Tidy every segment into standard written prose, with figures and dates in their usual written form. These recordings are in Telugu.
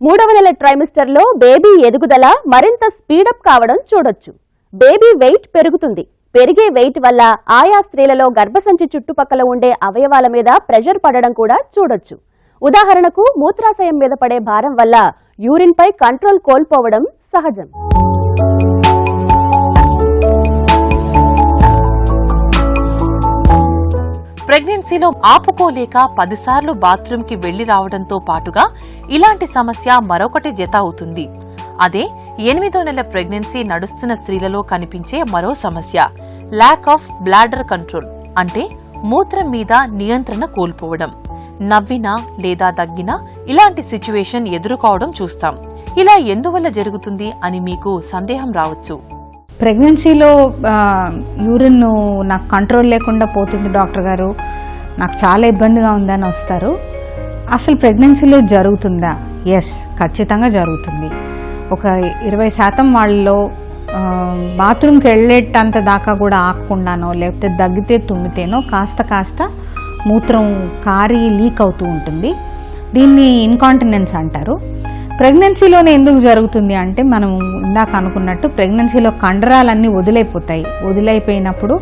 మూడవ నెల ట్రైమిస్టర్ లో బేబీ ఎదుగుదల మరింత స్పీడప్ కావడం చూడొచ్చు. బేబీ వెయిట్ పెరుగుతుంది. పెరిగే వెయిట్ వల్ల ఆయా స్త్రీలలో గర్భసంచి చుట్టుపక్కల ఉండే అవయవాల మీద ప్రెషర్ పడడం కూడా చూడొచ్చు. ఉదాహరణకు మూత్రాశయం మీద పడే భారం వల్ల యూరిన్ పై కంట్రోల్ కోల్పోవడం సహజం. ప్రెగ్నెన్సీలో ఆపుకోలేక 10 సార్లు బాత్రూమ్ కి వెళ్లి రావడంతో పాటుగా ఇలాంటి సమస్య మరొకటి జత అవుతుంది. అదే 8వ నెల ప్రెగ్నెన్సీ నడుస్తున్న స్త్రీలలో కనిపించే మరో సమస్య ల్యాక్ ఆఫ్ బ్లాడర్ కంట్రోల్, అంటే మూత్రం మీద నియంత్రణ కోల్పోవడం. నవ్వినా లేదా దగ్గినా ఇలాంటి సిచ్యువేషన్ ఎదుర్కోవడం చూస్తాం. ఇలా ఎందువల్ల జరుగుతుంది అని మీకు సందేహం రావచ్చు. ప్రెగ్నెన్సీలో యూరిన్ నాకు కంట్రోల్ లేకుండా పోతుంది డాక్టర్ గారు, నాకు చాలా ఇబ్బందిగా ఉందని వస్తారు. అసలు ప్రెగ్నెన్సీలో జరుగుతుందా? ఎస్, ఖచ్చితంగా జరుగుతుంది. ఒక 20% వాళ్ళలో బాత్రూమ్కి వెళ్ళేటంత దాకా కూడా ఆగకుండానో లేకపోతే దగ్గితే తుమ్మితేనో కాస్త మూత్రం కారి లీక్ అవుతూ ఉంటుంది. దీన్ని ఇన్కాంటినెన్స్ అంటారు. ప్రెగ్నెన్సీలోనే ఎందుకు జరుగుతుంది అంటే, మనం ఇందాక అనుకున్నట్టు ప్రెగ్నెన్సీలో కండరాలన్నీ వదిలైపోతాయి. వదిలైపోయినప్పుడు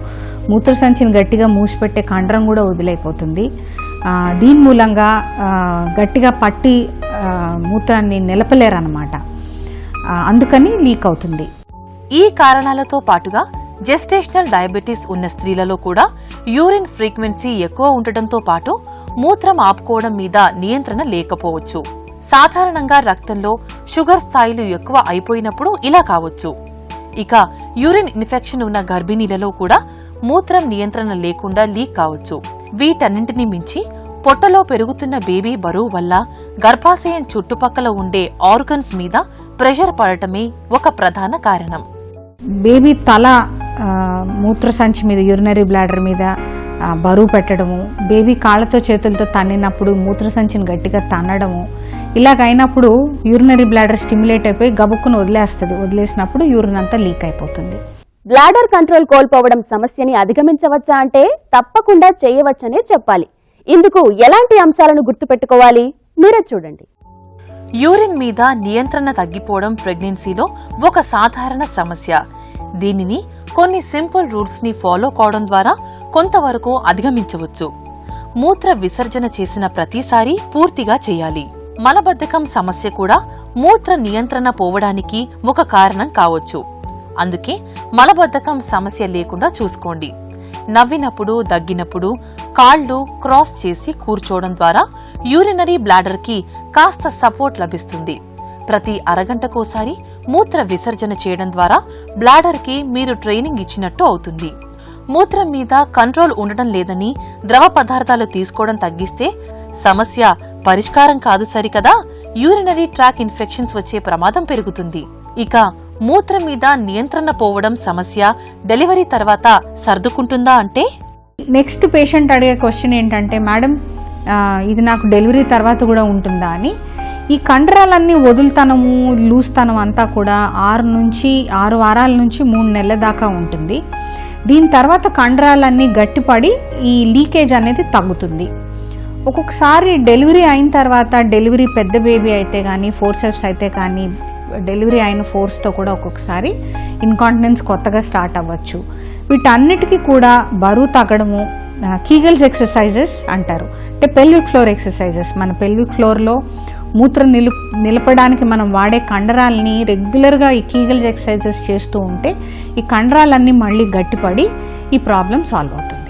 మూత్రసంచిని గట్టిగా మూసిపెట్టే కండరం కూడా వదిలైపోతుంది. దీని మూలంగా గట్టిగా పట్టి మూత్రాన్ని నిలపలేరన్నమాట. అందుకని లీక్ అవుతుంది. ఈ కారణాలతో పాటుగా జెస్టేషనల్ డయాబెటీస్ ఉన్న స్త్రీలలో కూడా యూరిన్ ఫ్రీక్వెన్సీ ఎక్కువ ఉండటంతో పాటు మూత్రం ఆపుకోవడం మీద నియంత్రణ లేకపోవచ్చు. సాధారణంగా రక్తంలో షుగర్ స్థాయిలు ఎక్కువ అయిపోయినప్పుడు ఇలా కావచ్చు. ఇక యూరిన్ ఇన్ఫెక్షన్ ఉన్న గర్భిణీలలో కూడా మూత్రం నియంత్రణ లేకుండా లీక్ కావచ్చు. వీటన్నింటినీ మించి పొట్టలో పెరుగుతున్న బేబీ బరువు వల్ల గర్భాశయం చుట్టుపక్కల ఉండే ఆర్గన్స్ మీద ప్రెషర్ పడటమే ఒక ప్రధాన కారణం. బేబీ తల మూత్రసంచి మీద, యూరినరీ బ్లాడర్ మీద బరువు పెట్టడము, బేబీ కాళ్లతో చేతులతో తన్నినప్పుడు మూత్రసంచిని గట్టిగా తన్నడము, ఇలాగైనప్పుడు యూరినరీ బ్లాడర్ స్టిమ్యులేట్ అయిపోయి గబుక్కును వదిలేస్తుంది. వదిలేసినప్పుడు యూరిన్ అంతా లీక్ అయిపోతుంది. బ్లాడర్ కంట్రోల్ కోల్పోవడం సమస్యని అధిగమించవచ్చా అంటే తప్పకుండా చేయవచ్చనే చెప్పాలి. ఇందుకు ఎలాంటి అంశాలను గుర్తుపెట్టుకోవాలి మీరే చూడండి. యూరిన్ మీద నియంత్రణ తగ్గిపోవడం ప్రెగ్నెన్సీలో ఒక సాధారణ సమస్య. దీనిని కొన్ని సింపుల్ రూల్స్ ని ఫాలో కావడం ద్వారా కొంతవరకు అధిగమించవచ్చు. మూత్ర విసర్జన చేసిన ప్రతిసారి పూర్తిగా చేయాలి. మలబద్ధకం సమస్య కూడా మూత్ర నియంత్రణ పోవడానికి ఒక కారణం కావచ్చు. అందుకే మలబద్ధకం సమస్య లేకుండా చూసుకోండి. నవ్వినప్పుడు, దగ్గినప్పుడు కాళ్లు క్రాస్ చేసి కూర్చోవడం ద్వారా యూరినరీ బ్లాడర్ కి కాస్త సపోర్ట్ లభిస్తుంది. ప్రతి అరగంటకోసారి మూత్ర విసర్జన చేయడం ద్వారా బ్లాడర్ కి మీరు ట్రైనింగ్ ఇచ్చినట్టు అవుతుంది. మూత్రం మీద కంట్రోల్ ఉండటం లేదని ద్రవ పదార్థాలు తీసుకోవడం తగ్గిస్తే సమస్య పరిష్కారం కాదు సరికదా, యూరినరీ ట్రాక్ ఇన్ఫెక్షన్స్ వచ్చే ప్రమాదం పెరుగుతుంది. ఇక మూత్రం మీద నియంత్రణ పోవడం సమస్య డెలివరీ తర్వాత సర్దుకుంటుందా అంటే, నెక్స్ట్ పేషెంట్ అడిగే క్వశ్చన్ ఏంటంటే, మేడం ఇది నాకు డెలివరీ తర్వాత కూడా ఉంటుందా అని. ఈ కండరాలన్నీ వదులుతనము, లూస్తనం అంతా కూడా 6 వారాల నుంచి 3 నెలల దాకా ఉంటుంది. దీని తర్వాత కండరాలన్నీ గట్టిపడి ఈ లీకేజ్ అనేది తగ్గుతుంది. ఒక్కొక్కసారి డెలివరీ అయిన తర్వాత, డెలివరీ పెద్ద బేబీ అయితే కానీ, ఫోర్సెప్స్ అయితే కానీ, డెలివరీ అయిన ఫోర్స్తో కూడా ఒక్కొక్కసారి ఇన్కాంటినెన్స్ కొత్తగా స్టార్ట్ అవ్వచ్చు. వీటన్నిటికీ కూడా బరువు తగ్గడము, కీగల్స్ ఎక్సర్సైజెస్ అంటారు, అంటే పెల్విక్ ఫ్లోర్ ఎక్సర్సైజెస్. మన పెల్విక్ ఫ్లోర్లో మూత్రం నిలపడానికి మనం వాడే కండరాలని రెగ్యులర్గా ఈ కీగల్స్ ఎక్సర్సైజెస్ చేస్తూ ఉంటే ఈ కండరాలన్నీ మళ్ళీ గట్టిపడి ఈ ప్రాబ్లం సాల్వ్ అవుతుంది.